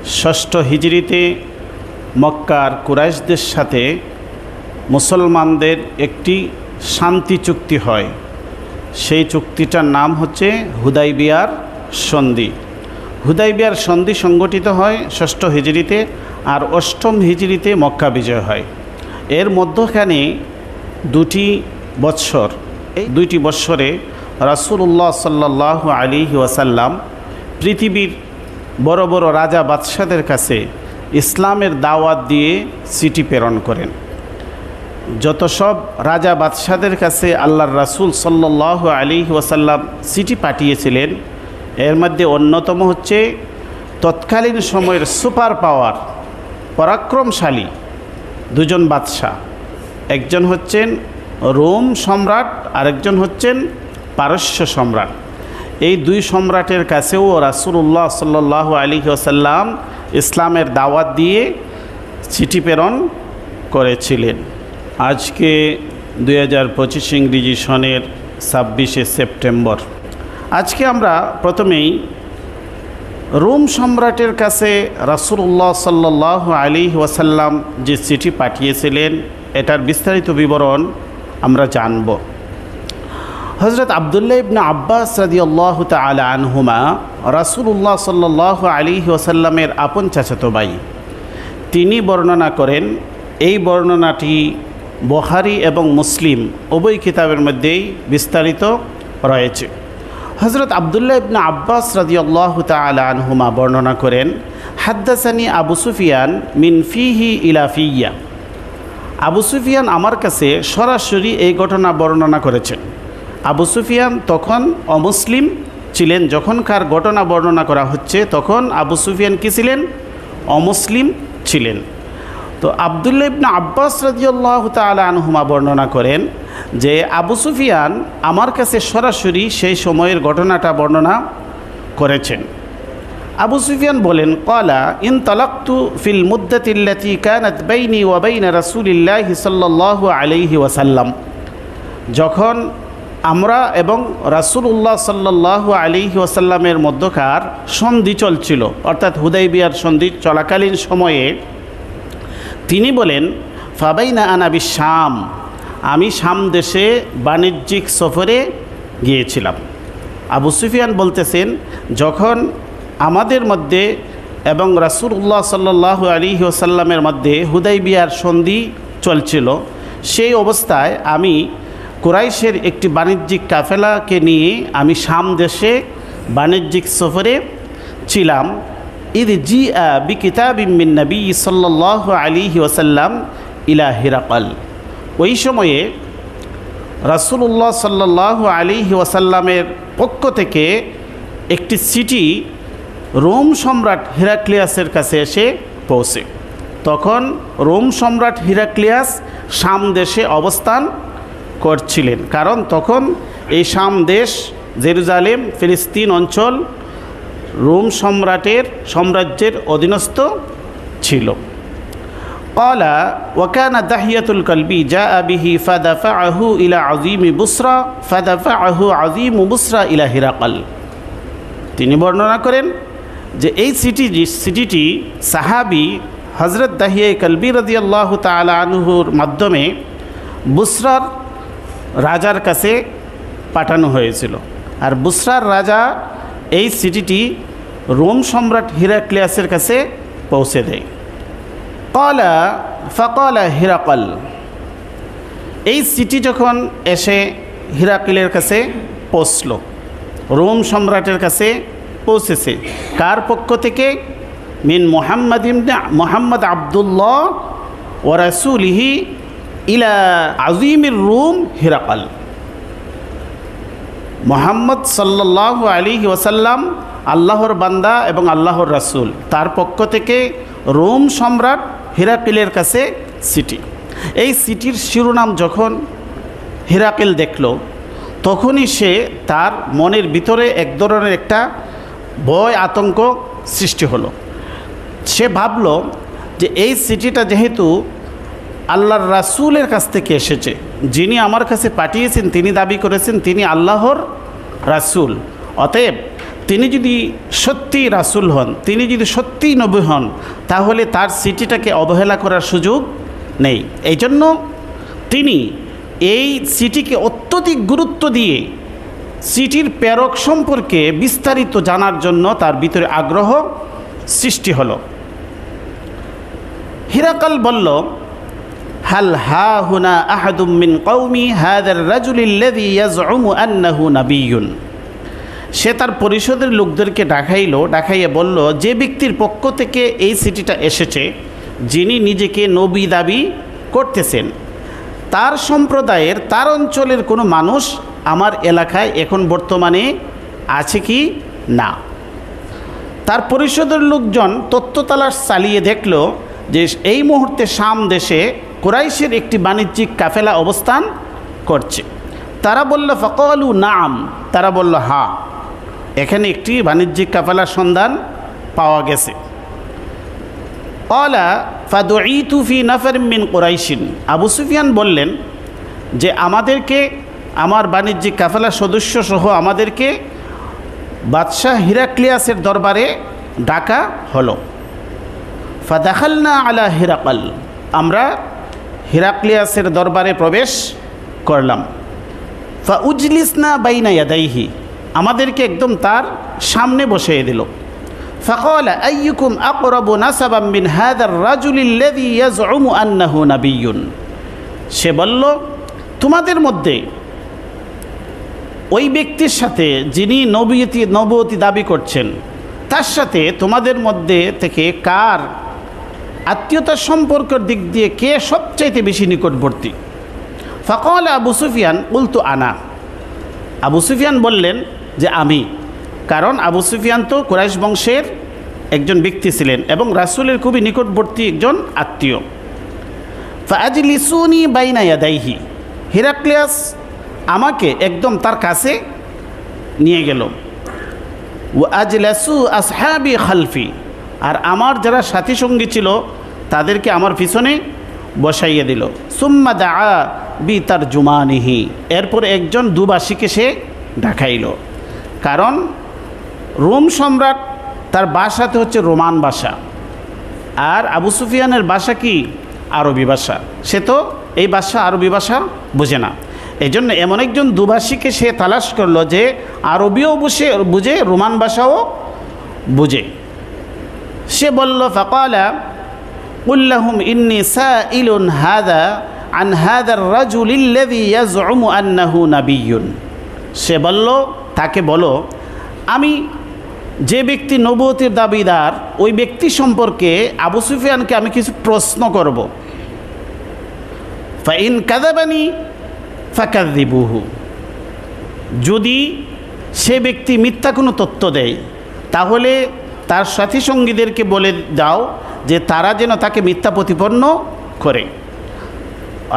ষষ্ঠ হিজরিতে মক্কার কুরাইশদের সাথে মুসলমানদের একটি শান্তি চুক্তি হয়। সেই চুক্তিটার নাম হচ্ছে হুদাইবিয়ার সন্ধি। হুদাইবিয়ার সন্ধি সংগঠিত হয় ষষ্ঠ হিজরিতে, আর অষ্টম হিজরিতে মক্কা বিজয় হয়। এর মধ্যখানে দুইটি বৎসরে রাসূলুল্লাহ সাল্লাল্লাহু আলাইহি ওয়াসাল্লাম পৃথিবীর বড় বড় রাজা বাদশাদের কাছে ইসলামের দাওয়াত দিয়ে চিঠি প্রেরণ করেন। যত সব রাজা বাদশাদের কাছে আল্লাহর রাসূল সাল্লাল্লাহু আলাইহি ওয়াসাল্লাম চিঠি পাঠিয়েছিলেন, এর মধ্যে অন্যতম হচ্ছে তৎকালীন সময়ের সুপার পাওয়ার পরাক্রমশালী দুজন বাদশাহ। একজন হচ্ছেন রোম সম্রাট, আরেকজন হচ্ছেন পারস্য সম্রাট। এই দুই সম্রাটের কাছেও রাসূলুল্লাহ সাল্লাল্লাহু আলাইহি ওয়াসাল্লাম ইসলামের দাওয়াত দিয়ে চিঠি প্রেরণ করেছিলেন। আজকে 2025 ইংরেজি সনের 26শে সেপ্টেম্বর। আজকে আমরা প্রথমেই রোম সম্রাটের কাছে রাসূলুল্লাহ সাল্লাল্লাহু আলাইহি ওয়াসাল্লাম যে চিঠি পাঠিয়েছিলেন এটার বিস্তারিত বিবরণ আমরা জানব। হযরত আব্দুল্লাহ ইবনে আব্বাস রাদিয়াল্লাহু তাআলা আনহুমা রাসূলুল্লাহ সাল্লাল্লাহু আলাইহি ওয়াসাল্লামের আপন চাচাতো ভাই। তিনি বর্ণনা করেন, এই বর্ণনাটি বুখারী এবং মুসলিম উভয় কিতাবের মধ্যেই বিস্তারিত রয়েছে। হযরত আব্দুল্লাহ ইবনে আব্বাস রাদিয়াল্লাহু তাআলা আনহুমা বর্ণনা করেন, হাদ্দাসানি আবু সুফিয়ান মিন ফিহি ইলা ফিয়া। আবু সুফিয়ান আমার কাছে সরাসরি এই ঘটনা বর্ণনা করেছেন। আবু সুফিয়ান তখন অমুসলিম ছিলেন। যখনকার ঘটনা বর্ণনা করা হচ্ছে তখন আবু সুফিয়ান কি ছিলেন? অমুসলিম ছিলেন। তো আব্দুল্লাহ ইবনে আব্বাস রাদিয়াল্লাহু তাআলা আনহুমা বর্ণনা করেন যে আবু সুফিয়ান আমার কাছে সরাসরি সেই সময়ের ঘটনাটা বর্ণনা করেছেন। আবু সুফিয়ান বলেন, ক্বালা ইনতালাকতু ফিল মুদ্দাতিল্লাতী কানাত বাইনি ওয়া বাইনা রাসূলিল্লাহি সাল্লাল্লাহু আলাইহি ওয়াসাল্লাম। যখন আমরা এবং রাসূলুল্লাহ সাল্লাল্লাহু আলাইহি ওয়াসাল্লামের মধ্যকার সন্ধি চলছিল, অর্থাৎ হুদাইবিয়ার সন্ধি চলাকালীন সময়ে তিনি বলেন, ফাবাইনা আনা বিশ-শাম, আমি শাম দেশে বাণিজ্যিক সফরে গিয়েছিলাম। আবু সুফিয়ান বলতেছেন, যখন আমাদের মধ্যে এবং রাসূলুল্লাহ সাল্লাল্লাহু আলাইহি ওয়াসাল্লামের মধ্যে হুদাইবিয়ার সন্ধি চলছিল, সেই অবস্থায় আমি কুরাইশের একটি বাণিজ্যিক কাফেলাকে নিয়ে আমি শাম দেশে বাণিজ্যিক সফরে ছিলাম। ইদ জিআ বিকিতাবিম মিন নবী সাল্লাল্লাহু আলাইহি ওয়াসাল্লাম ইলা হিরাকাল। ওই সময়ে রাসূলুল্লাহ সাল্লাল্লাহু আলাইহি ওয়াসাল্লামের পক্ষ থেকে একটি চিঠি রোম সম্রাট হিরাক্লিয়াসের কাছে এসে পৌঁছে। তখন রোম সম্রাট হিরাক্লিয়াস শাম দেশে অবস্থান করছিলেন, কারণ তখন এই শাম দেশ জেরুজালেম ফিলিস্তিন অঞ্চল রোম সাম্রাজ্যের অধীনস্থ ছিল। ক্বালা ওয়া কানা দাহিয়াতুল কলবি জাআ বিহি ফাদাফাআহু ইলা আযীমি বুসরা ফাদাফাআহু আযীমু বুসরা ইলা হিরাকাল। তিনি বর্ণনা করেন যে এই চিঠিটি সাহাবী হযরত দাহিয়া কলবি রাদিয়াল্লাহু তাআলা আনহুর মাধ্যমে বুসরার রাজার কাছে পাঠানো হয়েছিল। আর বুসরার রাজা এই চিঠিটি রোম সম্রাট হিরাক্লিয়াসের কাছে পৌঁছে দেয়। ফাকালা হিরাকাল, এই চিঠি যখন এসে হিরাক্লিয়াসের কাছে পৌঁছল, রোম সম্রাটের কাছে পৌঁছেছে, কার পক্ষ থেকে? মিন মুহাম্মদ আবদুল্লাহ ওয়া রাসূলিহি ইলা আযীমির রুম হিরাকাল। মুহাম্মদ সাল্লাল্লাহু আলাইহি ওয়াসাল্লাম আল্লাহর বান্দা এবং আল্লাহর রাসূল, তার পক্ষ থেকে রোম সম্রাট হিরাক্লিয়াসের কাছে চিঠি। এই চিঠির শিরোনাম যখন হিরাক্লিয়াস দেখল, তখনই সে তার মনের ভিতরে এক ধরনের একটা ভয় আতঙ্ক সৃষ্টি হলো। সে ভাবল যে এই চিঠিটা যেহেতু আল্লাহর রাসূলের কাছ থেকে এসেছে, যিনি আমার কাছে পাঠিয়েছেন তিনি দাবি করেছেন তিনি আল্লাহর রাসূল, অতএব তিনি যদি সত্যিই রাসূল হন, তিনি যদি সত্যিই নবী হন, তাহলে তার সিটিটাকে অবহেলা করার সুযোগ নেই। এই জন্য তিনি এই সিটিকে অত্যধিক গুরুত্ব দিয়ে সিটির প্রেরক সম্পর্কে বিস্তারিত জানার জন্য তার ভিতরে আগ্রহ সৃষ্টি হলো। হিরাকাল বলল, হাল হা হুনা আহাদুম মিন কওমি হাদার রাজুলিল্লাযী ইয়াজউমু আন্নাহু নাবিয়্যুন। সে তার পরিষদের লোকদেরকে ডাকাইয়া বলল, যে ব্যক্তির পক্ষ থেকে এই চিঠিটা এসেছে, যিনি নিজেকে নবী দাবি করতেছেন, তার সম্প্রদায়ের, তার অঞ্চলের কোনো মানুষ আমার এলাকায় এখন বর্তমানে আছে কি না। তার পরিষদের লোকজন তথ্য তালাশ চালিয়ে দেখল যে এই মুহূর্তে শাম দেশে কুরাইশের একটি বাণিজ্যিক কাফেলা অবস্থান করছে। তারা বলল, ফাকালু নাম, তারা বলল হ্যাঁ, এখানে একটি বাণিজ্যিক কাফেলার সন্ধান পাওয়া গেছে। ক্বালা ফাদুঈতু ফি নাফার মিন কুরাইশিন। আবু সুফিয়ান বললেন যে আমাদেরকে, আমার বাণিজ্যিক কাফেলার সদস্য সহ আমাদেরকে বাদশাহ হিরাক্লিয়াসের দরবারে ডাকা হলো। ফাদাখালনা আলা হিরাকাল, আমরা হিরাক্লিয়াসের দরবারে প্রবেশ করলাম। ফাউজলিসনা বাইনা ইয়াদাইহি, আমাদেরকে একদম তার সামনে বসিয়ে দিল। ফাকালা আইয়ুকুম আকরাবু নাসাবাম মিন হাদার রাজুলিল্লাযী ইয়াজউমু আন্নাহু নাবিয়্যুন। সে বলল, তোমাদের মধ্যে ওই ব্যক্তির সাথে যিনি নবুয়তি দাবি করছেন, তার সাথে তোমাদের মধ্যে থেকে কার আত্মীয়তার সম্পর্কের দিক দিয়ে কে সবচাইতে বেশি নিকটবর্তী? ফাকালা আবু সুফিয়ান কুলতু আনা। আবু সুফিয়ান বললেন যে আমি, কারণ আবু সুফিয়ান তো কুরাইশ বংশের একজন ব্যক্তি ছিলেন এবং রাসূলের খুবই নিকটবর্তী একজন আত্মীয়। ফাআজলিসুনি বাইনা ইয়াদাইহি, হিরাক্লিয়াস আমাকে একদম তার কাছে নিয়ে গেল। ওয়া আজলাসু আসহাবি খালফি, আর আমার যারা সাথী সঙ্গী ছিল তাদেরকে আমার পিছনে বসাইয়ে দিল। সুম্মা দাআ বি তারজুমানিহি, এরপর একজন দুভাষীকে সে ডাকাইল, কারণ রোম সম্রাট তার ভাষাতে হচ্ছে রোমান ভাষা, আর আবু সুফিয়ানের ভাষা কি আরবি ভাষা। সে তো এই ভাষা আরবি ভাষা বোঝে না, এই জন্য এমন একজন দুভাষীকে সে তালাশ করলো যে আরবিও বুঝে রোমান ভাষাও বুঝে। সে বলল, ফাকালা কুল্লাহুম ইন্নী সাইলুন হাদা আন হাদার রাজুলিল্লাযী ইয়াজউমু আন্নাহু নাবিয়্যুন। সে বলল, তাকে বলো, আমি যে ব্যক্তি নবুয়তির দাবিদার, ওই ব্যক্তি সম্পর্কে আবু সুফিয়ানকে আমি কিছু প্রশ্ন করব। ফাইন কাযাবানি ফাকাযিবুহু, যদি সে ব্যক্তি মিথ্যা কোনো তথ্য দেয় তাহলে তার সাথী সঙ্গীদেরকে বলে দাও যে তারা যেন তাকে মিথ্যা প্রতিপন্ন করে।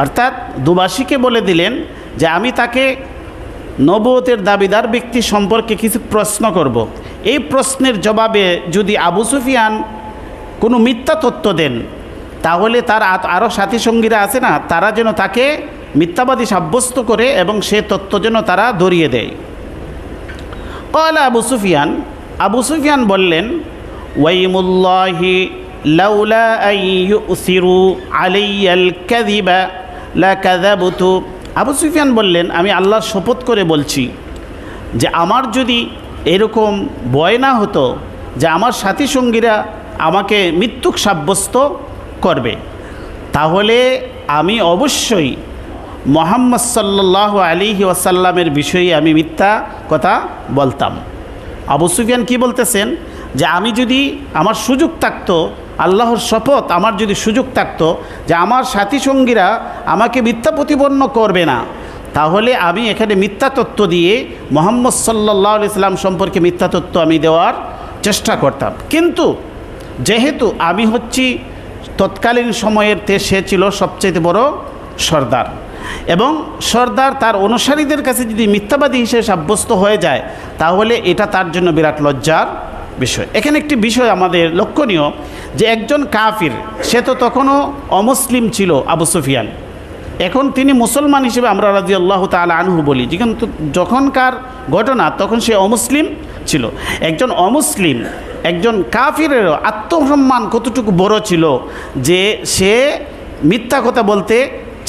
অর্থাৎ দুভাষীকে বলে দিলেন যে আমি তাকে নবুয়তের দাবিদার ব্যক্তি সম্পর্কে কিছু প্রশ্ন করব। এই প্রশ্নের জবাবে যদি আবু সুফিয়ান কোনো মিথ্যা তথ্য দেন তাহলে তার আরও সাথী সঙ্গীরা আছে না, তারা যেন তাকে মিথ্যাবাদী সাব্যস্ত করে এবং সে তথ্য যেন তারা ধরিয়ে দেয়। ক্বালা আবু সুফিয়ান বললেন, ওয়াইমুল্লাহি লাউলা আন ইউসিরু আলাইয়াল কাযিবা লাকাযাবতু। আবু সুফিয়ান বললেন, আমি আল্লাহর শপথ করে বলছি যে আমার যদি এরকম ভয় না হতো যে আমার সাথী সঙ্গীরা আমাকে মিথ্যুক সাব্যস্ত করবে, তাহলে আমি অবশ্যই মুহাম্মদ সাল্লাল্লাহু আলাইহি ওয়াসাল্লামের বিষয়ে আমি মিথ্যা কথা বলতাম। আবু সুফিয়ান কি বলতেছেন যে আমি যদি আমার সুযোগ থাকতো, আল্লাহর শপথ, আমার যদি সুযোগ থাকতো যে আমার সাথী সঙ্গীরা আমাকে মিথ্যা প্রতিপন্ন করবে না, তাহলে আমি এখানে মিথ্যা তথ্য দিয়ে মুহাম্মদ সাল্লাল্লাহু আলাইহি সাল্লাম সম্পর্কে মিথ্যা তথ্য আমি দেওয়ার চেষ্টা করতাম। কিন্তু যেহেতু আমি হচ্ছি তৎকালীন সময়ের সে ছিল সবচেয়ে বড় সর্দার, এবং সর্দার তার অনুসারীদের কাছে যদি মিথ্যাবাদী হিসেবে সাব্যস্ত হয়ে যায় তাহলে এটা তার জন্য বিরাট লজ্জার বিষয়। এখানে একটি বিষয় আমাদের লক্ষণীয় যে একজন কাফির, সে তো তখনও অমুসলিম ছিল আবু সুফিয়ান, এখন তিনি মুসলমান হিসেবে আমরা রাদিয়াল্লাহু তাআলা আনহু বলি, কিন্তু যখনকার ঘটনা তখন সে অমুসলিম ছিল। একজন অমুসলিম, একজন কাফিরেরও আত্মসম্মান কতটুকু বড় ছিল যে সে মিথ্যা কথা বলতে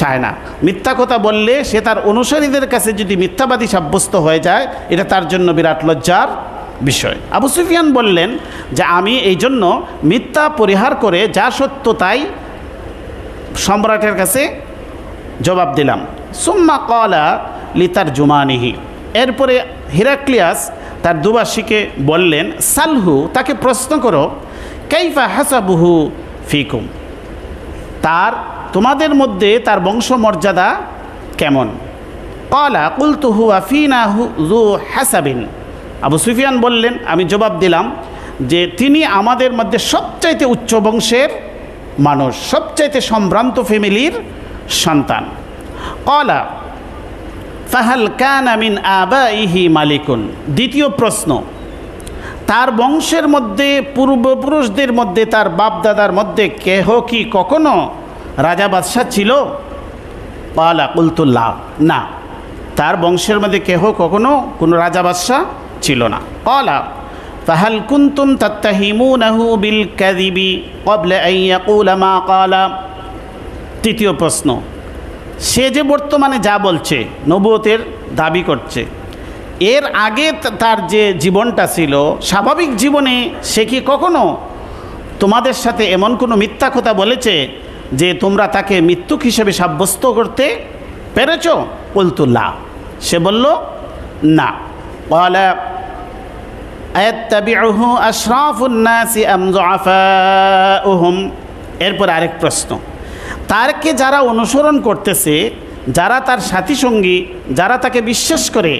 চায় না। মিথ্যা কথা বললে সে তার অনুসারীদের কাছে যদি মিথ্যাবাদী সাব্যস্ত হয়ে যায়, এটা তার জন্য বিরাট লজ্জার বিষয়। আবু সুফিয়ান বললেন যে আমি এই জন্য মিথ্যা পরিহার করে যা সত্য তাই সম্রাটের কাছে জবাব দিলাম। সুম্মা ক্বালা লিতারজুমানিহি, এরপরে হিরাক্লিয়াস তার দুবাসীকে বললেন, সালহু, তাকে প্রশ্ন করো, কাইফা হাসাবুহু ফিকুম, তোমাদের মধ্যে তার বংশমর্যাদা কেমন? ক্বালা কুলতু হুয়া ফিনা যু হাসাবিন, আবু সুফিয়ান বললেন, আমি জবাব দিলাম যে তিনি আমাদের মধ্যে সবচাইতে উচ্চ বংশের মানুষ, সবচাইতে সম্ভ্রান্ত ফ্যামিলির সন্তান। ক্বালা ফাহাল কানা মিন আবাইহি মালিকুন, দ্বিতীয় প্রশ্ন, তার বংশের মধ্যে পূর্বপুরুষদের মধ্যে তার বাপ দাদার মধ্যে কেহ কি কখনো রাজা বাদশাহ ছিল? ক্বালা কুলতু লা, না, তার বংশের মধ্যে কেহ কখনো কোনো রাজা বাদশাহ ছিল না। ক্বালা ফাহাল কুনতুম তাত্তাহিমুনাহু বিল কাযিবি ক্বাবলা আন ইয়াকুলা মা ক্বালা, তৃতীয় প্রশ্ন, সে যে বর্তমানে যা বলছে, নবুয়তের দাবি করছে, এর আগে তার যে জীবনটা ছিল, স্বাভাবিক জীবনে সে কি কখনো তোমাদের সাথে এমন কোনো মিথ্যা কথা বলেছে যে তোমরা তাকে মৃত্যুক হিসেবে সাব্যস্ত করতে পেরেছ? কুলতু লা, সে বলল না। ক্বালা আয়াত্তাবিউহু আশরাফুন নাসি আম যুআফাউহুম, এরপর আরেক প্রশ্ন, তারকে যারা অনুসরণ করতেছে, যারা তার সাথী সঙ্গী, যারা তাকে বিশ্বাস করে,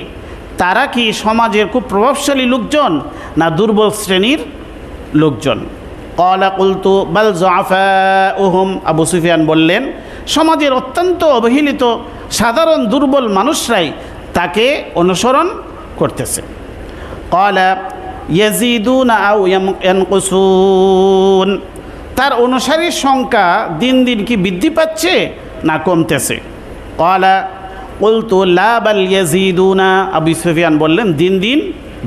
তারা কি সমাজের খুব প্রভাবশালী লোকজন না দুর্বল শ্রেণীর লোকজন? ক্বালা কুলতু বাল যুআফাউহুম, আবু সুফিয়ান বললেন, সমাজের অত্যন্ত অবহেলিত সাধারণ দুর্বল মানুষরাই তাকে অনুসরণ করতেছে। ক্বালা ইয়াজিদুনা আও ইয়ানকুসুন, তার অনুসারীর সংখ্যা দিন দিন কি বৃদ্ধি পাচ্ছে না কমতেছে? ক্বালা কুলতু লা বাল ইয়াজিদুনা, আবু সুফিয়ান বললেন দিন দিন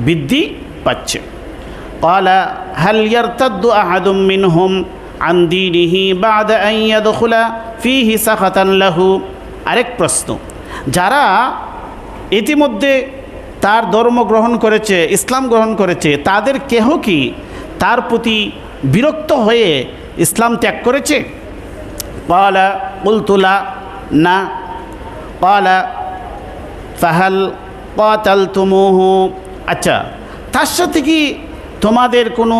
বৃদ্ধি পাচ্ছে। ক্বালা হাল ইয়ারতাদ্দু আহাদুম মিনহুম আন দীনিহি বা'দা আন ইয়াদখুলা ফীহি সাখাতান লাহু, আরেক প্রশ্ন, যারা ইতিমধ্যে তার ধর্ম গ্রহণ করেছে, ইসলাম গ্রহণ করেছে, তাদের কেহ কি তার প্রতি বিরক্ত হয়ে ইসলাম ত্যাগ করেছে? ক্বালা কুলতু লা, না। ক্বালা ফাহাল ক্বাতালতুমুহু, আচ্ছা, তার সাথে কি তোমাদের কোনো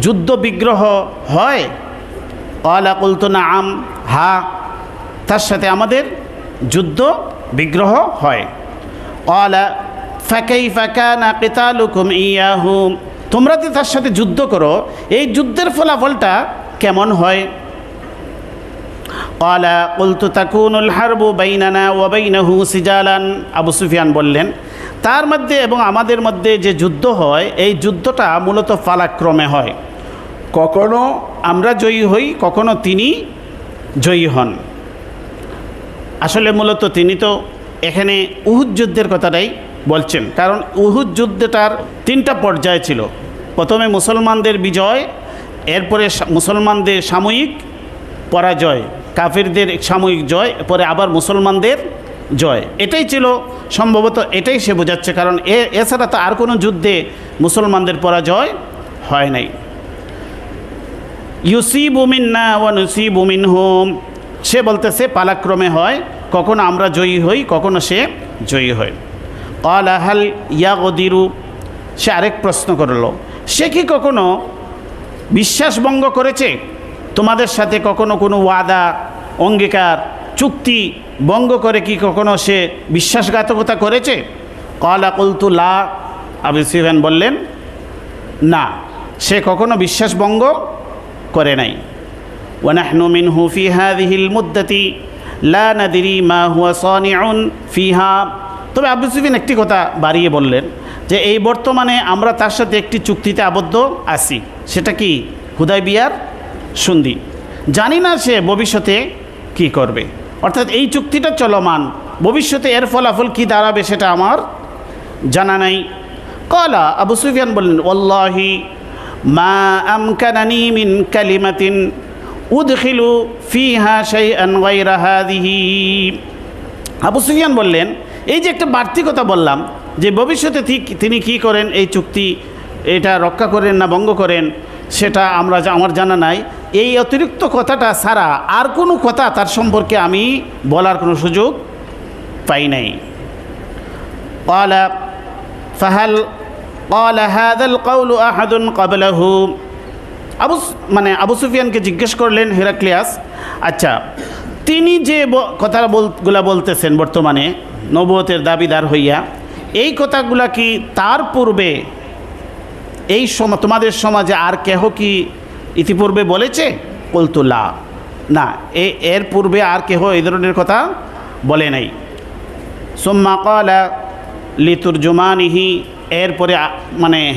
যুদ্ধ বিগ্রহ হয়? ক্বালা কুলতু নাআম, হ্যাঁ, তার সাথে আমাদের যুদ্ধ বিগ্রহ হয়। ক্বালা ফাকাইফা কানা কিতালুকুম ইয়াহু, তোমরা যে তার সাথে যুদ্ধ করো, এই যুদ্ধের ফলাফলটা কেমন হয়? ক্বালা কুলতু তাকুনুল হারবু বাইনানা ওয়া বাইনাহু সিজালান, আবু সুফিয়ান বললেন, তার মধ্যে এবং আমাদের মধ্যে যে যুদ্ধ হয়, এই যুদ্ধটা মূলত পালাক্রমে হয়, কখনো আমরা জয়ী হই, কখনো তিনি জয়ী হন। আসলে মূলত তিনি তো এখানে উহুদ যুদ্ধের কথাটাই বলছেন, কারণ উহুদ যুদ্ধটার তিনটা পর্যায় ছিল। প্রথমে মুসলমানদের বিজয়, এরপরে মুসলমানদের সাময়িক পরাজয়, কাফিরদের সাময়িক জয়, পরে আবার মুসলমানদের জয়। এটাই ছিল সম্ভবত, এটাই সে বোঝাচ্ছে, কারণ এছাড়া তো আর কোনো যুদ্ধে মুসলমানদের পরাজয় হয় নাই। ইউসিবু মিন্না ওয়া নুসিবু মিনহুম, সে বলতেছে পালাক্রমে হয়, কখনো আমরা জয়ী হই, কখনো সে জয়ী হয়। ক্বালা হাল ইয়াগদিরু, সে আরেক প্রশ্ন করল, সে কি কখনো বিশ্বাস ভঙ্গ করেছে? তোমাদের সাথে কখনো কোনো ওয়াদা, অঙ্গীকার, চুক্তি ভঙ্গ করে কি কখনো সে বিশ্বাসঘাতকতা করেছে? ক্বালা কুলতু লা, আবু সুফিয়ান বললেন না, সে কখনো বিশ্বাস ভঙ্গ করে নাই। ওয়া নাহনু মিনহু ফি হাযিহিল মুদ্দাতি লা নাদরি মা হুয়া সানিউন ফিহা, তবে আবু সুফিয়ান একটি কথা বাড়িয়ে বললেন যে এই বর্তমানে আমরা তার সাথে একটি চুক্তিতে আবদ্ধ আছি, সেটা কি হুদায়বিয়ার সন্ধি, জানি না সে ভবিষ্যতে কি করবে, অর্থাৎ এই চুক্তিটা চলমান, ভবিষ্যতে এর ফলাফল কি দাঁড়াবে সেটা আমার জানা নাই। ক্বালা, আবু সুফিয়ান বললেন, ওয়াল্লাহি মা আমকানানি মিন কালিমাতিন উদখিলু ফিহা শাইআন গায়রা হাযিহি। আবু সুফিয়ান বললেন, এই যে একটা বাড়তি কথা বললাম যে ভবিষ্যতে তিনি কি করেন, এই চুক্তি এটা রক্ষা করেন না ভঙ্গ করেন, সেটা আমার জানা নাই। এই অতিরিক্ত কথাটা ছাড়া আর কোনো কথা তার সম্পর্কে আমি বলার কোনো সুযোগ পাই নাই। ক্বালা ফাহাল ক্বালা হাযাল কাওলু আহাদুন ক্বাবলাহু। আবু সুফিয়ানকে জিজ্ঞেস করলেন হেরাক্লিয়াস, আচ্ছা তিনি যে কথাগুলা বলতেছেন বর্তমানে নবুয়তের দাবিদার হইয়া, এই কথাগুলা কি তার পূর্বে এই তোমাদের সমাজে আর কেহ কি ইতিপূর্বে বলেছে? কুলতু লা, না, এর পূর্বে আর কেহ এই ধরনের কথা বলে নাই। সুম্মা ক্বালা লিতুরজুমানিহি, এরপরে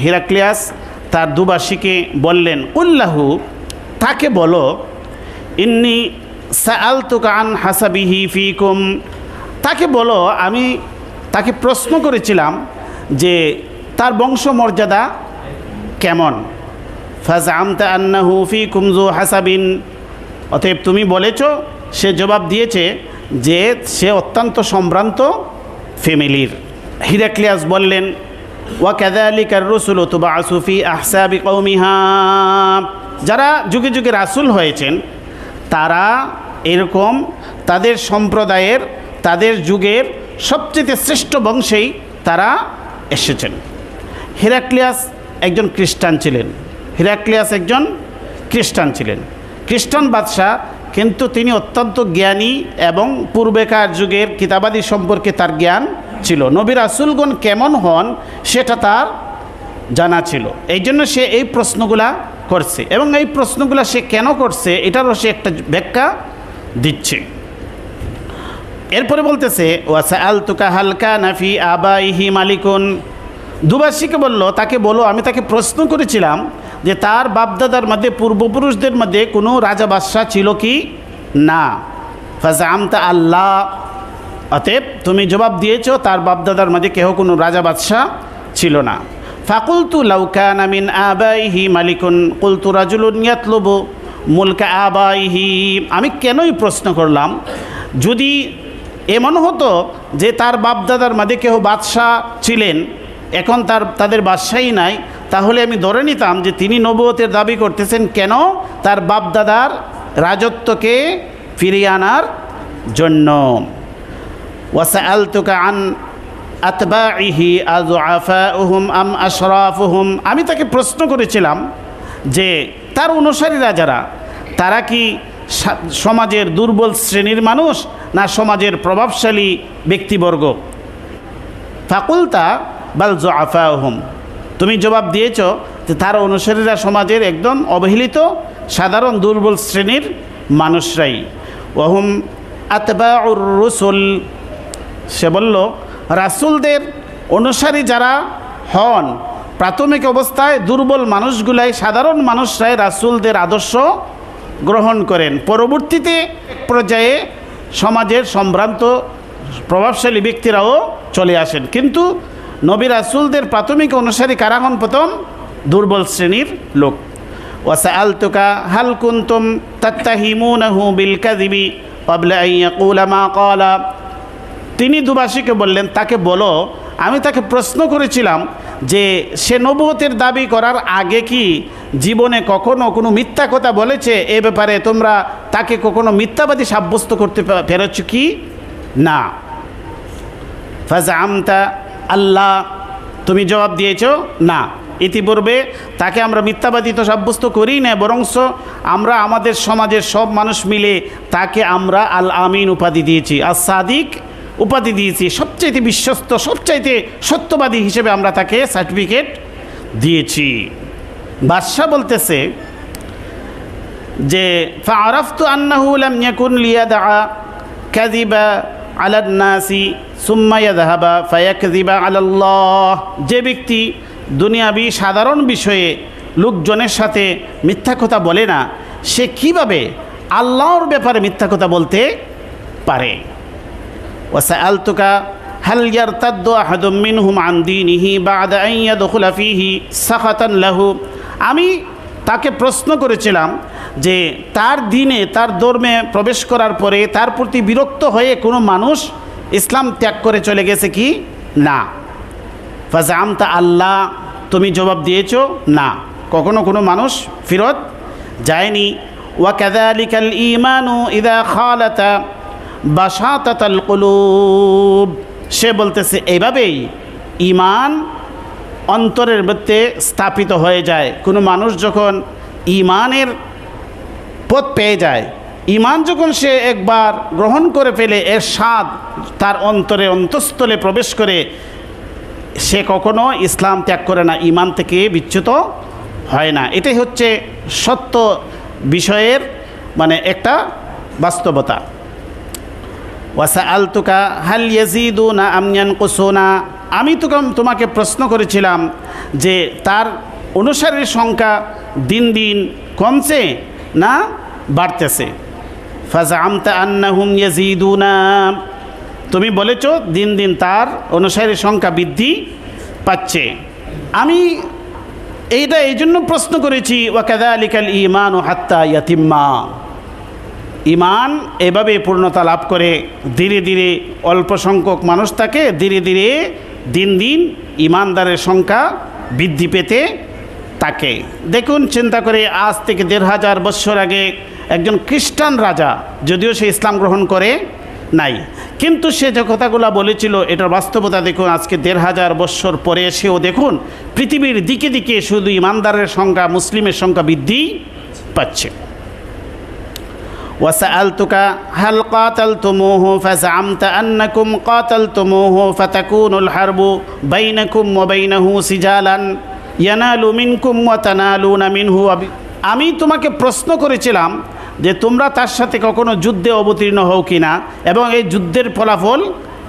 হেরাক্লিয়াস তার দুবাসীকে বললেন, কুল্লাহু, তাকে বলো, ইন্নী সাআলতুকা আন হাসাবিহি ফিকুম, তাকে বলো আমি তাকে প্রশ্ন করেছিলাম যে তার বংশমর্যাদা কেমন। ফাজআমতা আন্নাহু ফিকুম যু হাসাবিন, অতএব তুমি বলেছ, সে জবাব দিয়েছে যে সে অত্যন্ত সম্ভ্রান্ত ফ্যামিলির। হিরাক্লিয়াস বললেন, ওয়া কাযালিকা আর-রুসুলু তুবআসু ফি আহসাবি কওমিহা, যারা যুগে যুগে রাসূল হয়েছেন তারা এরকম তাদের সম্প্রদায়ের, তাদের যুগের সবচেয়ে শ্রেষ্ঠ বংশেই তারা এসেছেন। হেরাক্লিয়াস একজন খ্রিস্টান ছিলেন। খ্রিস্টান বাদশাহ, কিন্তু তিনি অত্যন্ত জ্ঞানী এবং পূর্বেকার যুগের কিতাবাদি সম্পর্কে তার জ্ঞান ছিল। নবী রাসূলগণ কেমন হন সেটা তার জানা ছিল। এই জন্য সে এই প্রশ্নগুলা করছে, এবং এই প্রশ্নগুলা সে কেন করছে এটারও সে একটা ব্যাখ্যা দিচ্ছে। এরপরে বলতেছে, ওয়াসাআলতুকা হাল কানা ফি আবাইহি মালিকুন, দুবাসীকে বলল, তাকে বলো আমি তাকে প্রশ্ন করেছিলাম যে তার বাপদাদার মধ্যে, পূর্বপুরুষদের মধ্যে কোনো রাজা বাদশাহ ছিল কি না। ফাজআমতা আল্লাহ, অতএব তুমি জবাব দিয়েছো তার বাপদাদার মধ্যে কেহ কোনো রাজা বাদশাহ ছিল না। ফাকুলতু লাউ কানা মিন আবাইহি মালিকুন কুলতু রাজুলুন ইয়াতলুবু মুলকা আবাইহি, আমি কেনই প্রশ্ন করলাম, যদি এমন হতো যে তার বাপদাদার মধ্যে কেহ বাদশাহ ছিলেন, এখন তাদের বাদশাহী নাই, তাহলে আমি ধরে নিতাম যে তিনি নবুয়তের দাবি করতেছেন কেন, তার বাপদাদার রাজত্বকে ফিরিয়ে আনার জন্য। ওয়াসাআলতুকা আন আতবাইহি আযআফাউহুম আম আশরাফুহুম, আমি তাকে প্রশ্ন করেছিলাম যে তার অনুসারীরা যারা, তারা কি সমাজের দুর্বল শ্রেণীর মানুষ না সমাজের প্রভাবশালী ব্যক্তিবর্গ। ফাকুলতা বাল যুআফাউহুম, তুমি জবাব দিয়েছ যে তার অনুসারীরা সমাজের একদম অবহেলিত সাধারণ দুর্বল শ্রেণীর মানুষরাই। ওয়াহুম আতবাউর রুসুল, সে বলল রাসূলদের অনুসারী যারা হন, প্রাথমিক অবস্থায় দুর্বল মানুষগুলাই, সাধারণ মানুষরাই রাসূলদের আদর্শ গ্রহণ করেন, পরবর্তীতে পর্যায়ে সমাজের সম্ভ্রান্ত প্রভাবশালী ব্যক্তিরাও চলে আসেন, কিন্তু নবী রাসূলদের প্রাথমিক অনুসারী কারা হন? প্রথম দুর্বল শ্রেণীর লোক। ওয়াসাআলতুকা হাল কুনতুম তাত্তাহিমুনাহু বিল কাযিবি ক্বাবলা আন ইয়াকুলা মা ক্বালা, তিনি দুবাসীকে বললেন, তাকে বলো আমি তাকে প্রশ্ন করেছিলাম যে সে নবুয়তের দাবি করার আগে কি জীবনে কখনো কোনো মিথ্যা কথা বলেছে, এ ব্যাপারে তোমরা তাকে কখনো মিথ্যাবাদী সাব্যস্ত করতে পেরেছ কি না। ফাজআমতা আল্লাহ, তুমি জবাব দিয়েছ না, ইতিপূর্বে তাকে আমরা মিথ্যাবাদী তো সাব্যস্ত করি না, বরঞ্চ আমরা আমাদের সমাজের সব মানুষ মিলে তাকে আমরা আল আমিন উপাধি দিয়েছি, আস সাদিক উপাধি দিয়েছি, সবচাইতে বিশ্বস্ত, সবচাইতে সত্যবাদী হিসেবে আমরা তাকে সার্টিফিকেট দিয়েছি। বাদশাহ বলতেছে যে ফাআরাফতু আন্নাহু লাম ইয়াকুন লিয়াদা কাযিবা আলান নাসি সুম্মা ইয়াযহাবা ফায়াকযিবা আলাল্লাহ, যে ব্যক্তি দুনিয়াবি সাধারণ বিষয়ে লোকজনের সাথে মিথ্যা কথা বলে না, সে কিভাবে আল্লাহর ব্যাপারে মিথ্যা কথা বলতে পারে। ওয়াসাআলতুকা হাল ইয়ারতাদ্দু আহাদুম মিনহুম আন দীনিহি বা'দা আন ইয়াদখুলা ফীহি সাখাতান লাহু। আমি তাকে প্রশ্ন করেছিলাম যে তার দিনে তার ধর্মে প্রবেশ করার পরে তার প্রতি বিরক্ত হয়ে কোনো মানুষ ইসলাম ত্যাগ করে চলে গেছে কি না। ফাজামতা আল্লাহ, তুমি জবাব দিয়েছো না, কখনো কোনো মানুষ ফিরত যায়নি। ওয়া কাযালিকাল ঈমানু ইযা খালাতা বাসাতাতাল কুলুব, সে বলতেছে এইভাবেই ঈমান অন্তরের মধ্যে স্থাপিত হয়ে যায়। কোনো মানুষ যখন ঈমানের পথ পেয়ে যায়, ঈমান যখন সে একবার গ্রহণ করে ফেলে, এর স্বাদ তার অন্তরে অন্তঃস্থলে প্রবেশ করে, সে কখনো ইসলাম ত্যাগ করে না, ঈমান থেকে বিচ্যুত হয় না। এটাই হচ্ছে সত্য বিষয়ের মানে একটা বাস্তবতা। ওয়াসাআলতুকা হাল ইয়াজিদুনা আম ইয়ানকুসুনা, আমি তোমাকে প্রশ্ন করেছিলাম যে তার অনুসারীর সংখ্যা দিন দিন কমছে না বাড়তেছে। ফাজামতা আন্নাহুম ইয়াজিদুনা, তুমি বলেছ দিন দিন তার অনুসারীর সংখ্যা বৃদ্ধি পাচ্ছে। আমি এইটা এই জন্য প্রশ্ন করেছি ওয়া কাযালিকাল ঈমানু হাত্তা ইয়াতিম্মা, ঈমান এভাবে পূর্ণতা লাভ করে, ধীরে ধীরে অল্প সংখ্যক মানুষ থাকে, ধীরে ধীরে দিন দিন ঈমানদারের সংখ্যা বৃদ্ধি পেতে থাকে। দেখুন, চিন্তা করে আজ থেকে ১৫০০ বছর আগে একজন খ্রিস্টান রাজা, যদিও সে ইসলাম গ্রহণ করে নাই, কিন্তু সে যে কথাগুলো বলেছিল এটার বাস্তবতা দেখুন। আজকে ১৫০০ বছর পরে এসেও দেখুন পৃথিবীর দিকে দিকে শুধু ঈমানদারের সংখ্যা, মুসলিমের সংখ্যা বৃদ্ধি পাচ্ছে। ওয়াসাআলতুকা হাল কাতালতুমুহু ফাজামতা আন্নাকুম কাতালতুমুহু ফাতাকুনুল হারবু বাইনাকুম ওয়া বাইনাহু সিজালান ইয়ানালু মিনকুম ওয়া তানালুনা মিনহু। আমি তোমাকে প্রশ্ন করেছিলাম যে তোমরা তার সাথে কখনো যুদ্ধে অবতীর্ণ হও কিনা এবং এই যুদ্ধের ফলাফল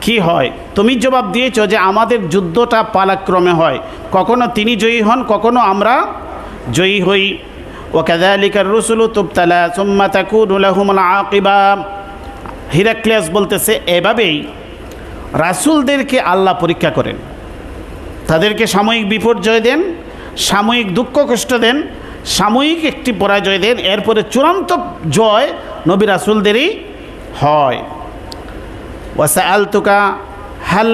কি হয়। তুমি জবাব দিয়েছো যে আমাদের যুদ্ধটা পালাক্রমে হয়, কখনো তিনি জয়ী হন, কখনো আমরা জয়ী হই। ওয়া কাযালিকার রুসুলু তুবতালা সুম্মা তাকুনু লাহুমুল আকিবা। হিরাক্লিয়াস বলতেছে এভাবেই রাসূলদেরকে আল্লাহ পরীক্ষা করেন, তাদেরকে সাময়িক বিপর্যয় দেন, সাময়িক দুঃখ কষ্ট দেন, সাময়িক একটি পরাজয় দেন, এরপরে চূড়ান্ত জয় নবী রাসূলদেরই হয়। ওয়াসাআলতুকা হাল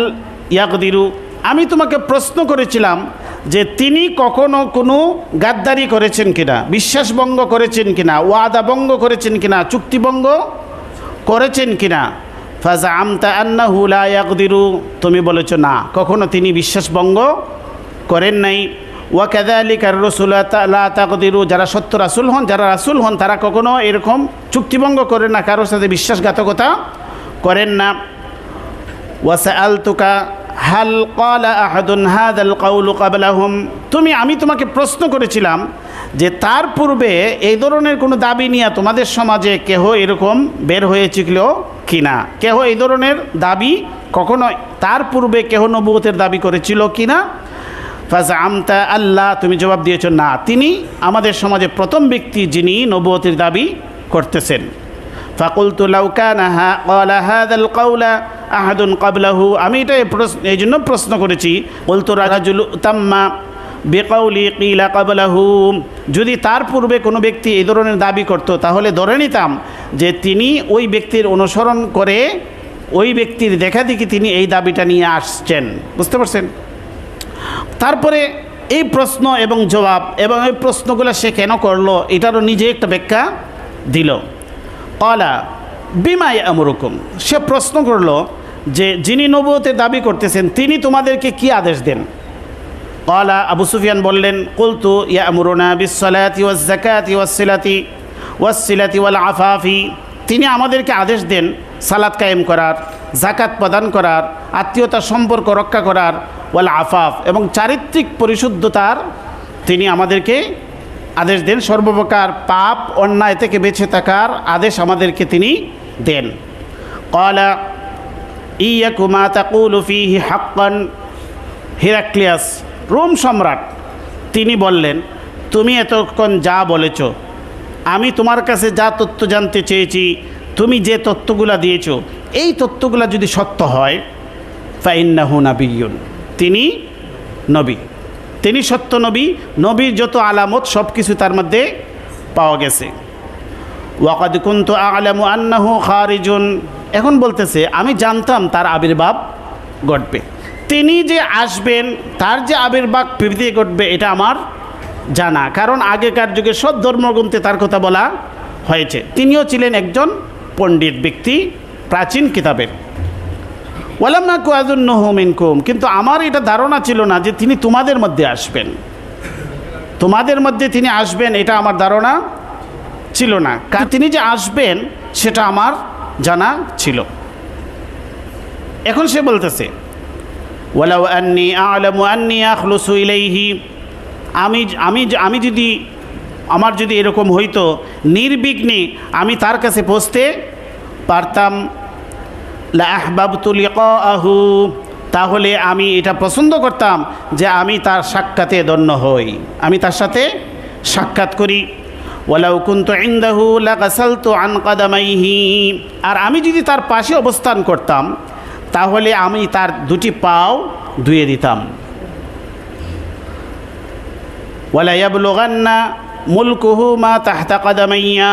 ইয়াকদিরু, আমি তোমাকে প্রশ্ন করেছিলাম যে তিনি কখনো কোনো গাদ্দারি করেছেন কিনা, বিশ্বাসভঙ্গ করেছেন কিনা, ওয়াদা ভঙ্গ করেছেন কিনা, চুক্তিভঙ্গ করেছেন কিনা। ফাজামতা আন্নাহু লা ইয়াকদিরু, তুমি বলেছ না, কখনো তিনি বিশ্বাসভঙ্গ করেন নাই। ওয়া কাযালিকার রাসূলু লা তাকদিরু, যারা সত্য রাসূল হন, যারা রাসূল হন, তারা কখনো এরকম চুক্তিভঙ্গ করেন না, কারোর সাথে বিশ্বাসঘাতকতা করেন না। ওয়াসাআলতুকা হাল ক্বালা আহাদুন হাযাল কাউলু ক্বাবলাহুম, আমি তোমাকে প্রশ্ন করেছিলাম যে তার পূর্বে এই ধরনের কোনো দাবি নিয়ে তোমাদের সমাজে কেহ এরকম বের হয়েছিল কিনা, কেহ এই ধরনের দাবি কখনো তার পূর্বে কেহ নবুয়তের দাবি করেছিল কিনা। ফাজামতা আল্লাহ, তুমি জবাব দিয়েছো না, তিনি আমাদের সমাজে প্রথম ব্যক্তি যিনি নবুয়তের দাবি করতেছেন। ফাকুলতু লাউ কানা ক্বালা হাযাল কাউলা আহাদুন ক্বাবলাহু, আমি এটা এই জন্য প্রশ্ন করেছি। কুলতু রাজুলু তাম্মা বিকাউলি কিলা ক্বাবলাহু, যদি তার পূর্বে কোনো ব্যক্তি এই ধরনের দাবি করত তাহলে ধরে নিতাম যে তিনি ওই ব্যক্তির অনুসরণ করে, ওই ব্যক্তির দেখাদেখি তিনি এই দাবিটা নিয়ে আসছেন। বুঝতে পারছেন? তারপরে এই প্রশ্ন এবং জবাব এবং এই প্রশ্নগুলো সে কেন করলো এটারও নিজে একটা ব্যাখ্যা দিল। ক্বালা বিমা ইয়ামুরুকুম, সে প্রশ্ন করলো যে যিনি নবুয়তের দাবি করতেছেন তিনি তোমাদেরকে কি আদেশ দেন। ক্বালা, আবু সুফিয়ান বললেন, কুলতু ইয়ামুরুনা বিসসালাতি ওয়াজ যাকাতি ওয়াসসিলাতি ওয়াল আফাফি, তিনি আমাদেরকে আদেশ দেন সালাত কায়েম করার, যাকাত প্রদান করার, আত্মীয়তার সম্পর্ক রক্ষা করার, ওয়াল আফাফ এবং চারিত্রিক পরিশুদ্ধতার তিনি আমাদেরকে আদেশ দেন, সর্বপ্রকার পাপ অন্যায় থেকে বেঁচে থাকার আদেশ আমাদেরকে তিনি দেন। ক্বালা ইয়াকুমা তাকুলু ফীহি হাক্কান, হিরাক্লিয়াস রোম সম্রাট তিনি বললেন, তুমি এতক্ষণ যা বলেছ, আমি তোমার কাছে যা তথ্য জানতে চেয়েছি, তুমি যে তথ্যগুলা দিয়েছ, এই তথ্যগুলা যদি সত্য হয়, ফাইন্নাহু নাবিয়্যুন, তিনি নবী, তিনি সত্য নবী। নবীর যত আলামত সব কিছু তার মধ্যে পাওয়া গেছে। ওয়াকাদ কুনতু আ'লামু আন্নাহু খারিজুন, এখন বলতেছে আমি জানতাম তার আবির্ভাব ঘটবে, তিনি যে আসবেন, তার যে আবির্ভাব পৃথিবীতে ঘটবে এটা আমার জানা, কারণ আগেকার যুগে সব ধর্মগ্রন্থে তার কথা বলা হয়েছে। তিনিও ছিলেন একজন পণ্ডিত ব্যক্তি প্রাচীন কিতাবের। ওয়ালাম নাকু আযুন্নুহু মিনকুম, কিন্তু আমার এটা ধারণা ছিল না যে তিনি তোমাদের মধ্যে আসবেন, তোমাদের মধ্যে তিনি আসবেন এটা আমার ধারণা ছিল না, কারণ তিনি যে আসবেন সেটা আমার জানা ছিল। এখন সে বলতেছে ওয়ালাউ আন্নী আ'লামু আন্নী আখলুসু ইলাইহি, আমি যদি আমার যদি এরকম হইতো নির্বিঘ্নে আমি তার কাছে পৌঁছতে পারতাম, লা আহবাবতু লিকাআহু, তাহলে আমি এটা পছন্দ করতাম যে আমি তার সাক্ষাতে ধন্য হই, আমি তার সাথে সাক্ষাৎ করি। ওয়ালাউ কুনতু ইনদাহু লাগাসালতু আন কাদামাইহি, আর আমি যদি তার পাশে অবস্থান করতাম তাহলে আমি তার দুটি পাও ধুয়ে দিতাম। ওয়ালা ইয়াবলুগান্না মুলকুহু মা তাহতা কাদামাইয়া,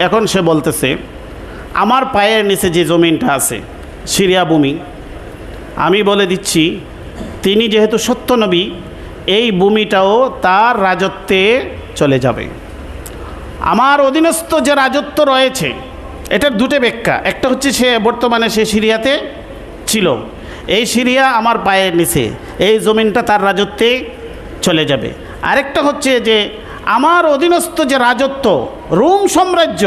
এখন সে বলতেছে আমার পায়ের নিচে যে জমিনটা আছে সিরিয়া ভূমি, আমি বলে দিচ্ছি তিনি যেহেতু সত্য নবী, এই ভূমিটাও তার রাজত্বে চলে যাবে। আমার অধীনস্থ যে রাজত্ব রয়েছে এটার দুটো ব্যাখ্যা, একটা হচ্ছে সে বর্তমানে সে সিরিয়াতে ছিল, এই সিরিয়া আমার পায়ের নিচে, এই জমিনটা তার রাজত্বে চলে যাবে। আরেকটা হচ্ছে যে আমার অধীনস্থ যে রাজত্ব রোম সাম্রাজ্য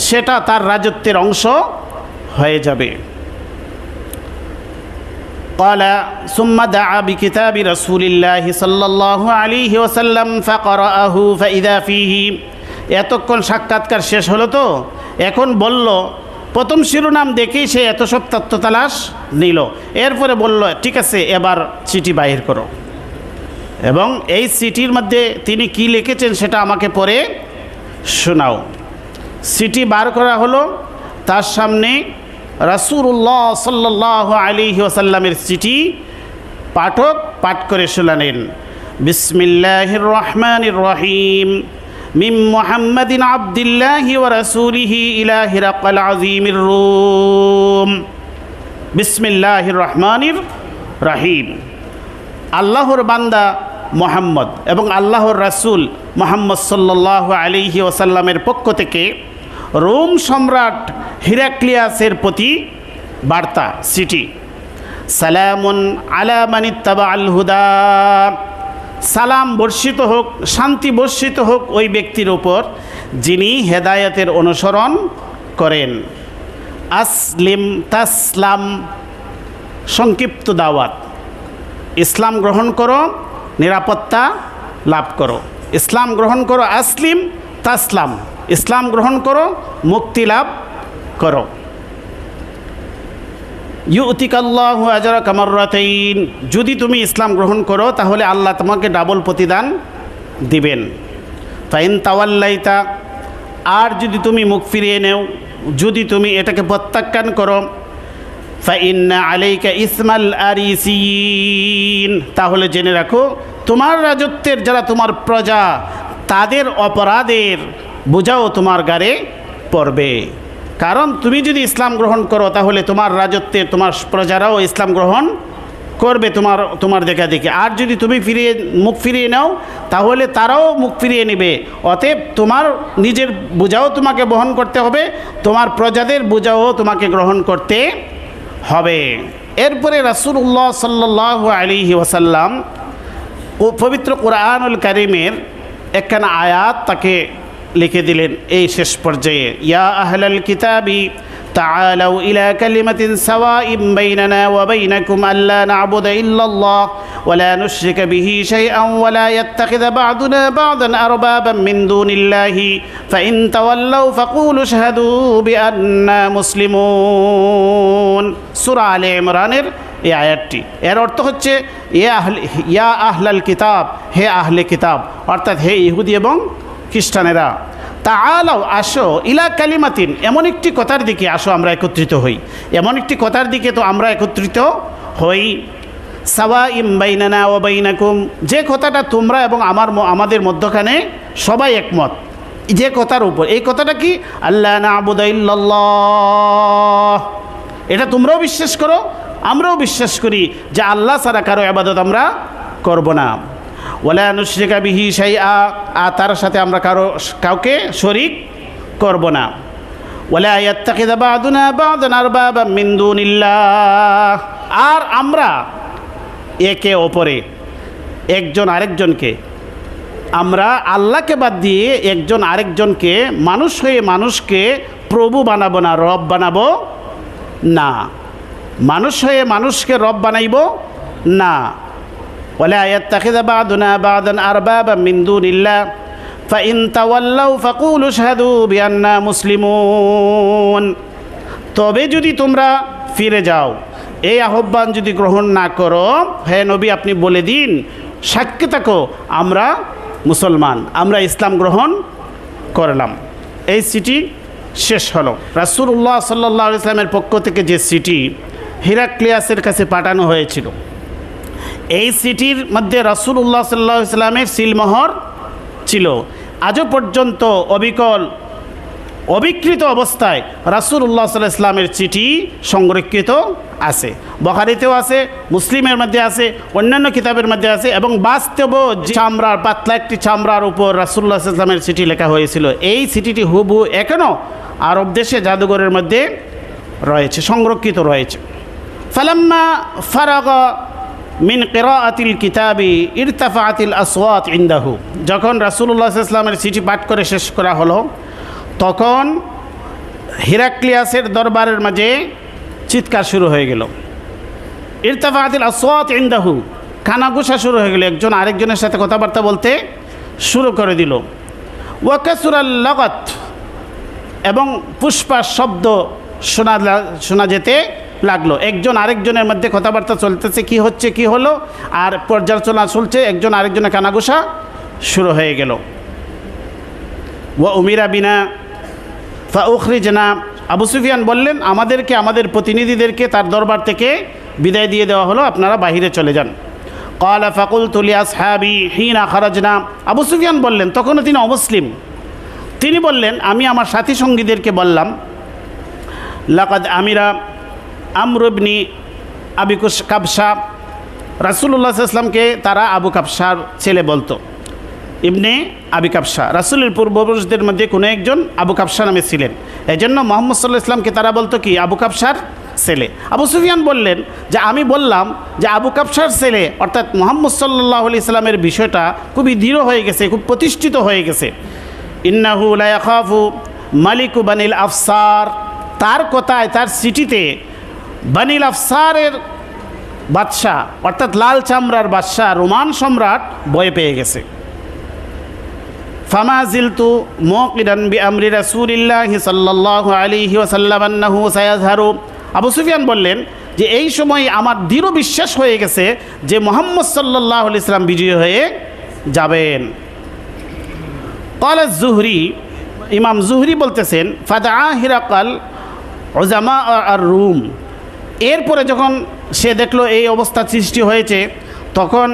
সেটা তার রাজত্বের অংশ হয়ে যাবে। قال ثم دعا بكتاب رسول الله صلى الله عليه وسلم فقرأه فإذا فيه, এতক্ষণ সাক্ষাৎকার শেষ হলো তো, এখন বলল প্রথম শিরোনাম দেখেই সে এত সব তত্ত্ব তালাশ নিল, এরপরে বলল ঠিক আছে এবার চিঠি বাহির করো, এবং এই চিঠির মধ্যে তিনি কি লিখেছেন সেটা আমাকে পড়ে শোনাও। চিঠি বার করা হলো, তার সামনে রাসূলুল্লাহ সাল্লাল্লাহু আলাইহি ওয়াসাল্লামের চিঠি পাঠক পাঠ করে শোনালেন। বিসমিল্লাহির রহমানির রহিম, মিন মুহাম্মাদিন আবদিল্লাহি ওয়া রাসূলিহি ইলা হিরাকাল আযীমির রূম। বিসমিল্লাহির রহমানির রহিম, আল্লাহর বান্দা মুহাম্মদ এবং আল্লাহর রাসূল মুহাম্মদ সাল্লাল্লাহু আলাইহি ওয়াসাল্লামের পক্ষ থেকে রোম সম্রাট হিরাক্লিয়াসের প্রতি বার্তা চিঠি। সালামুন আলা মান ইত্তাবাআল হুদা, সালাম বর্ষিত হোক, শান্তি বর্ষিত হোক ওই ব্যক্তির উপর যিনি হেদায়েতের অনুসরণ করেন। আসলিম তাসলাম, সংক্ষিপ্ত দাওয়াত, ইসলাম গ্রহণ করো নিরাপত্তা লাভ করো, ইসলাম গ্রহণ করো, আসলিম তাসলাম, ইসলাম গ্রহণ করো মুক্তি লাভ করো। ইউতিকাল্লাহু আজরাকা মাররাতাইন, যদি তুমি ইসলাম গ্রহণ করো তাহলে আল্লাহ তোমাকে ডাবল প্রতিদান দিবেন। ফাইন তাওয়াল্লাইতা, আর যদি তুমি মুখ ফিরিয়ে নেও, যদি তুমি এটাকে প্রত্যাখ্যান করো, ফাইন্না আলাইকা ইসমাল আরিসিন, তাহলে জেনে রাখো তোমার রাজত্বের যারা তোমার প্রজা তাদের অপরাধের বোঝাও তোমার গাড়ে পড়বে। কারণ তুমি যদি ইসলাম গ্রহণ করো তাহলে তোমার রাজত্বের তোমার প্রজারাও ইসলাম গ্রহণ করবে তোমার দেখা দেখে, আর যদি তুমি মুখ ফিরিয়ে নাও তাহলে তারাও মুখ ফিরিয়ে নেবে। অতএব তোমার নিজের বোঝাও তোমাকে বহন করতে হবে, তোমার প্রজাদের বোঝাও তোমাকে গ্রহণ করতে হবে। এরপরে রাসূলুল্লাহ সাল্লাল্লাহু আলাইহি ওয়াসাল্লাম পবিত্র কোরআনুল কারীমের একখানা আয়াত তাকে লিখে দিলেন এই শেষ পর্যায়ে, ইয়া আহলাল কিতাবি তাআলাউ ইলা কালিমাতিন সাওয়াইন বাইনানা ওয়া বাইনাকুম আল্লা না'বুদা ইল্লাল্লাহ ওয়া লা নুশরিকা বিহি শাইআন ওয়া লা ইয়াত্তাখিযা বা'দুনা বা'দান আরবাবান মিন দুনিল্লাহি ফাইন তাওয়াল্লাউ ফাকুলু আশহাদু বিআন্না মুসলিমুন। সূরা আলে ইমরানের এই আয়াতটি, এর অর্থ হচ্ছে ইয়া আহলাল কিতাব, হে আহলে কিতাব, অর্থাৎ হে ইহুদি এবং খ্রিস্টানেরা, তাআলাও আসো, ইলা কালিমাতিন, এমন একটি কথার দিকে আসো আমরা একত্রিত হই, এমন একটি কথার দিকে তো আমরা একত্রিত হই সাওয়াইম বাইনানা ওয়া বাইনাকুম, যে কথাটা তোমরা এবং আমাদের মধ্যখানে সবাই একমত, যে কথার উপর, এই কথাটা কি আল্লা না'বুদা ইল্লাল্লাহ, এটা তোমরাও বিশ্বাস করো, আমরাও বিশ্বাস করি যে আল্লাহ ছাড়া কারো ইবাদত আমরা করব না। ওয়ালা নুশরিকা বিহি শাইআ, আর তার সাথে আমরা কাউকে শরীক করব না। ওয়ালা ইয়াত্তাখিযা বা'দুনা বা'দান আরবাবাম মিন দুনিল্লাহ, আর আমরা একে অপরে একজন আরেকজনকে, আমরা আল্লাহকে বাদ দিয়ে একজন আরেকজনকে মানুষ হয়ে মানুষকে প্রভু বানাবো না, রব বানাবো না, মানুষ হয়ে মানুষকে রব বানাইব না। ওয়ালা ইয়াত্তাখিযা বা'দুনা বা'দান আরবাবাম মিন দুনিল্লাহ ফাইন তাওয়াল্লাউ ফাকুলু আশহাদু বিআন্না মুসলিমুন, তবে যদি তোমরা ফিরে যাও, এই আহ্বান যদি গ্রহণ না করো, হে নবী আপনি বলে দিন, সাক্ষী থাকো আমরা মুসলমান, আমরা ইসলাম গ্রহণ করলাম। এই চিঠি শেষ হলো। রাসূলুল্লাহ সাল্লাল্লাহু আলাইহি ওয়াসাল্লামের পক্ষ থেকে যে চিঠি হিরাক্লিয়াসের কাছে পাঠানো হয়েছিল, এই চিঠির মধ্যে রাসূলুল্লাহ সাল্লাল্লাহু আলাইহি ওয়াসাল্লামের সিলমোহর ছিল। আজও পর্যন্ত অবিকৃত অবস্থায় রাসূলুল্লাহ সাল্লাল্লাহু আলাইহি ওয়াসাল্লামের চিঠি সংরক্ষিত আছে, বুখারীতেও আছে, মুসলিমের মধ্যে আছে, অন্যান্য কিতাবের মধ্যে আছে, এবং বাস্তবেও চামড়ার, পাতলা একটি চামড়ার উপর রাসূলুল্লাহ সাল্লাল্লাহু আলাইহি ওয়াসাল্লামের চিঠি লেখা হয়েছিল। এই চিঠিটি হুবহু এখনও আরব দেশে জাদুঘরের মধ্যে রয়েছে, সংরক্ষিত রয়েছে। ফালাম্মা ফারাগা মিন কিরাআতিল কিতাবি ইরতাফাআতিল আসওয়াত ইনদাহু, যখন রাসূলুল্লাহ সাল্লাল্লাহু আলাইহি ওয়াসাল্লামের চিঠি পাঠ করে শেষ করা হলো, তখন হিরাক্লিয়াসের দরবারের মাঝে চিৎকার শুরু হয়ে গেল। ইরতাফাআতিল আসওয়াত ইনদাহু, কানাঘুষা শুরু হয়ে গেল, একজন আরেকজনের সাথে কথাবার্তা বলতে শুরু করে দিল। ওয়া কাসুরাল লাগাত, এবং পুষ্পার শব্দ শোনা যেতে লাগলো, একজন আরেকজনের মধ্যে কথাবার্তা চলতেছে, কি হচ্ছে কি হলো, আর পর্যালোচনা চলছে, একজন আরেকজনের কানাঘুষা শুরু হয়ে গেল। ওয়া উমিরা বিনা ফাউখরিজনা, আবু সুফিয়ান বললেন আমাদেরকে, আমাদের প্রতিনিধিদেরকে তার দরবার থেকে বিদায় দিয়ে দেওয়া হলো, আপনারা বাহিরে চলে যান। ক্বালা ফাকুলতু লিআসহাবি হিনা খারাজনা, আবু সুফিয়ান বললেন, তখনও তিনি অমুসলিম, তিনি বললেন আমি আমার সাথী সঙ্গীদেরকে বললাম, লাকাদ আমিরা আমর ইবনে আবি কাবশা, রাসূলুল্লাহ সাল্লাল্লাহু আলাইহি ওয়াসাল্লামকে তারা আবু কাবশার ছেলে বলতো, ইবনে আবি কাবশা, রাসূলের পূর্বপুরুষদের মধ্যে কোনো একজন আবু কাবশা নামে ছিলেন, এজন্য মুহাম্মদ সাল্লাল্লাহু আলাইহি ওয়াসাল্লামকে তারা বলতো কি, আবু কাবশার ছেলে। আবু সুফিয়ান বললেন যে আমি বললাম যে আবু কাবশার ছেলে, অর্থাৎ মুহাম্মদ সাল্লাল্লাহু আলাইহি ওয়াসাল্লামের বিষয়টা খুবই দৃঢ় হয়ে গেছে, খুব প্রতিষ্ঠিত হয়ে গেছে। ইন্নাহু লা ইয়াখাফু মালিকু বানিল আফসার, তার কথায়, তার চিঠিতে বানিল আফসারের বাদশাহ, অর্থাৎ লাল চামড়ার বাদশাহ, রোমান সম্রাট ভয় পেয়ে গেছে। ফামা জিলতু মুকিদান বিআমরি রাসূলিল্লাহি সাল্লাল্লাহু আলাইহি ওয়াসাল্লাম আন্নাহু সায়াযহারু, আবু সুফিয়ান বললেন যে এই সময় আমার দৃঢ় বিশ্বাস হয়ে গেছে যে মুহাম্মদ সাল্লাল্লাহু আলাইহি ওয়াসাল্লাম বিজয়ী হয়ে যাবেন। ক্বালা যুহরি, ইমাম যুহরি বলতেছেন, ফাদআ হিরাকাল উজামা আর রুম, এরপরে যখন সে দেখলো এই অবস্থা সৃষ্টি হয়েছে, তখন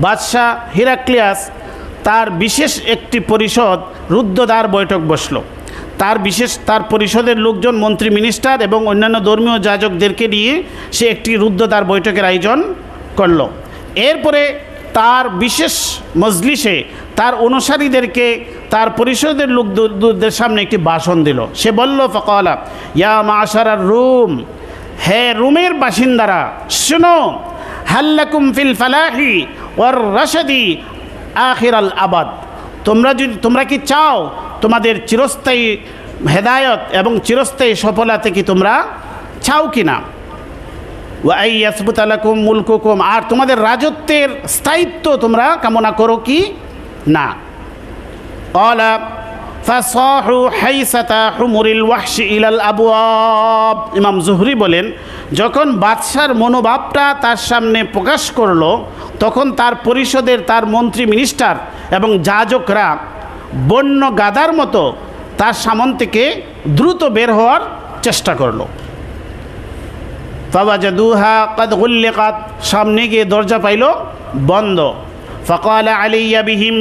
বাদশাহ হিরাক্লিয়াস তার বিশেষ একটি পরিষদ, রুদ্ধদ্বার বৈঠক বসলো, তার পরিষদের লোকজন, মন্ত্রী, মিনিস্টার এবং অন্যান্য ধর্মীয় যাজকদেরকে নিয়ে সে একটি রুদ্ধদ্বার বৈঠকের আয়োজন করলো। এরপরে তার বিশেষ মজলিসে তার অনুসারীদেরকে, তার পরিষদের লোকদের সামনে একটি ভাষণ দিল। সে বলল, ফাকালা ইয়া মাশারার রুম, হে রুমের বাসিন্দারা শুনো, হাল্লাকুম ফিল ফালাহি ওয়ার রাশাদি আখিরাল আবাদ, তোমরা কি চাও তোমাদের চিরস্থায়ী হেদায়ত এবং চিরস্থায়ী সফলতা কি তোমরা চাও কি না? ওয়া আইয়াসবুতা লাকুম মুলকুকুম, আর তোমাদের রাজত্বের স্থায়িত্ব তোমরা কামনা করো কি না? ক্বালা ফাসাহু হাইসাতা হুমুরিল ওয়াহশি ইলাল আবওয়াব, ইমাম যুহরি বলেন যখন বাদশার মনোভাবটা তার সামনে প্রকাশ করলো, তখন তার পরিষদের, তার মন্ত্রী, মিনিস্টার এবং যাজকরা বন্য গাদার মতো তার সামন থেকে দ্রুত বের হওয়ার চেষ্টা করলো। ফাওয়াজাদুহা কাদ গুল্লিকাত, সামনে গিয়ে দরজা পাইল বন্ধ। ফাকালা আলাইয়া বিহিম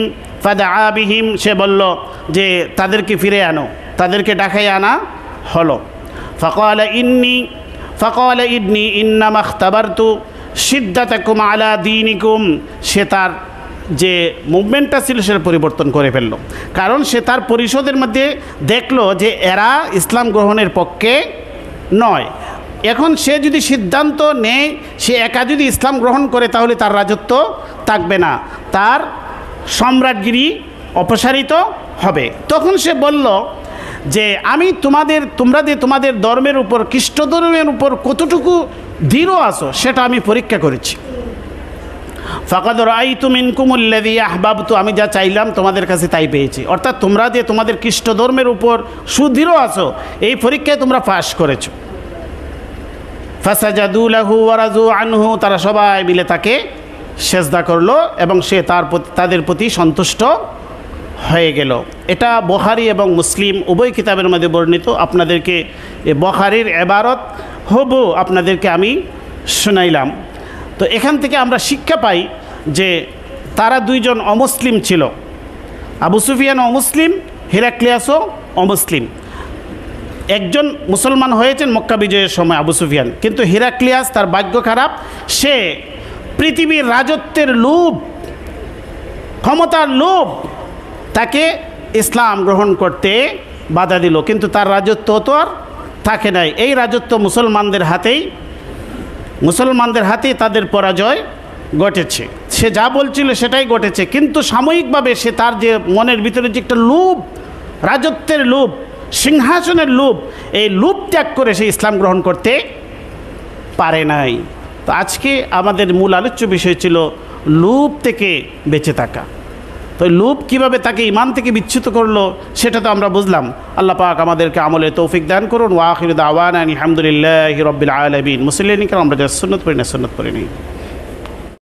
ফাদআ বিহিম, সে বলল যে তাদেরকে ফিরে আনো, তাদেরকে ডাকাই আনা হলো। ফাকালা ইন্নী ইন্নামা ইখতাবারতু শিদ্দাতাকুম আলা দীনিকুম, সে তার যে মুভমেন্টটা ছিল সেটা পরিবর্তন করে ফেললো, কারণ সে তার পরিষদের মধ্যে দেখলো যে এরা ইসলাম গ্রহণের পক্ষে নয়। এখন সে যদি সিদ্ধান্ত নেয়, সে একা যদি ইসলাম গ্রহণ করে, তাহলে তার রাজত্ব থাকবে না, তার সম্রাটগিরি অপসারিত হবে। তখন সে বলল যে আমি তোমরা যে তোমাদের ধর্মের উপর, খ্রিস্ট ধর্মের উপর কতটুকু দৃঢ় আছো সেটা আমি পরীক্ষা করেছি। ফাকাদ রাআইতু মিনকুমুল্লাযী আহবাবতু, আমি যা চাইলাম তোমাদের কাছে তাই পেয়েছি। অর্থাৎ তোমরা যে তোমাদের খ্রিস্ট ধর্মের উপর সুদৃঢ় আছো, এই পরীক্ষায় তোমরা পাস করেছো। ফাসাজাদু লাহু ওয়া রাজু আনহু, তারা সবাই মিলে তাকে সেজদা করলো এবং সে তাদের প্রতি সন্তুষ্ট হয়ে গেল। এটা বুখারী এবং মুসলিম উভয় কিতাবের মধ্যে বর্ণিত। আপনাদেরকে এই বুখারীর ইবারত হবু আপনাদেরকে আমি শোনাইলাম। তো এখান থেকে আমরা শিক্ষা পাই যে তারা দুইজন অমুসলিম ছিল, আবু সুফিয়ান অমুসলিম, হেরাক্লিয়াসও অমুসলিম। একজন মুসলমান হয়েছেন মক্কা বিজয়ের সময় আবু সুফিয়ান, কিন্তু হেরাক্লিয়াস তার ভাগ্য খারাপ, সে পৃথিবীর রাজত্বের লোভ, ক্ষমতার লোভ তাকে ইসলাম গ্রহণ করতে বাধা দিল, কিন্তু তার রাজত্ব তো আর থাকে নাই। এই রাজত্ব মুসলমানদের হাতেই তাদের পরাজয় ঘটেছে। সে যা বলছিল সেটাই ঘটেছে, কিন্তু সাময়িকভাবে সে তার যে মনের ভিতরে যে একটা লোভ, রাজত্বের লোভ, সিংহাসনের লোভ, এই লোভ ত্যাগ করে সে ইসলাম গ্রহণ করতে পারে নাই। তো আজকে আমাদের মূল আলোচ্য বিষয় ছিল লোভ থেকে বেঁচে থাকা। তো লোভ কীভাবে তাকে ঈমান থেকে বিচ্যুত করলো সেটা তো আমরা বুঝলাম। আল্লাহ পাক আমাদেরকে আমলে তৌফিক দান করুন। ওয়া আখিরু দাওয়ানা আলহামদুলিল্লাহি রাব্বিল আলামিন। মুসলিম আমরা যা সুন্নাত পড়ি না সুন্নাত পড়ি নেই।